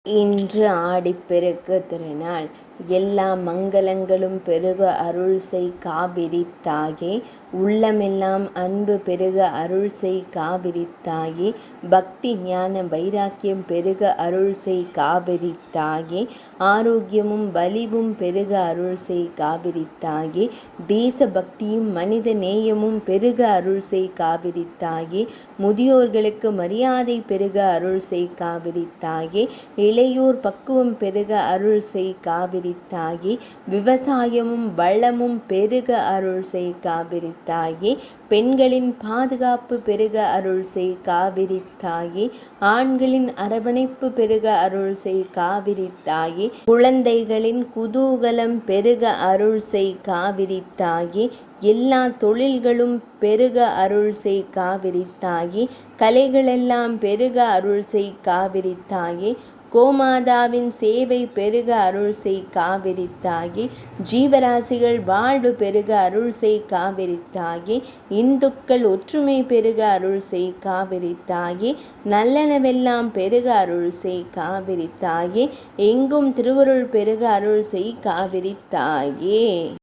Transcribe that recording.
இன்று ஆடிப்பெருக்கு திருநாள். எல்லா மங்களங்களும் பெருக அருள்செய் காவிரி தாயே. உள்ளமெல்லாம் அன்பு பெருக அருள்செய் காவிரி தாயே. பக்தி ஞான வைராக்கியம் பெருக அருள்செய் காவிரி தாயே. ஆரோக்கியமும் வலிவும் பெருக அருள்செய் காவிரி தாயே. தேச பக்தியும் மனித நேயமும் பெருக அருள்செய் காவிரி தாயே. முதியோர்களுக்கு மரியாதை பெருக அருள்செய் காவிரி தாயே. இளையோர் பக்குவம் பெருக அருள்செய் காவிரி தாயே. விவசாயமும் வளமும் பெருக அருள்செய் காவிரி தாயே. பெண்களின் பாதுகாப்பு பெருக அருள்செய் காவிரி தாயே. ஆண்களின் அரவணைப்பு பெருக அருள்செய் காவிரி தாயே. குழந்தைகளின் குதூகலம் பெருக அருள்செய் காவிரி தாயே. எல்லா தொழில்களும் பெருக அருள்செய் காவிரி தாயே. கலைகளெல்லாம் பெருக அருள்செய் காவிரி தாயே. கோமாதாவின் சேவை பெருக அருள்செய் காவிரி தாயே. ஜீவராசிகள் வாழ்வு பெருக அருள்செய் காவிரி தாயே. இந்துக்கள் ஒற்றுமை பெருக அருள்செய் காவிரி தாயே. நல்லனவெல்லாம் பெருக அருள்செய் காவிரி தாயே. எங்கும் திருவருள் பெருக அருள்செய் காவிரி தாயே.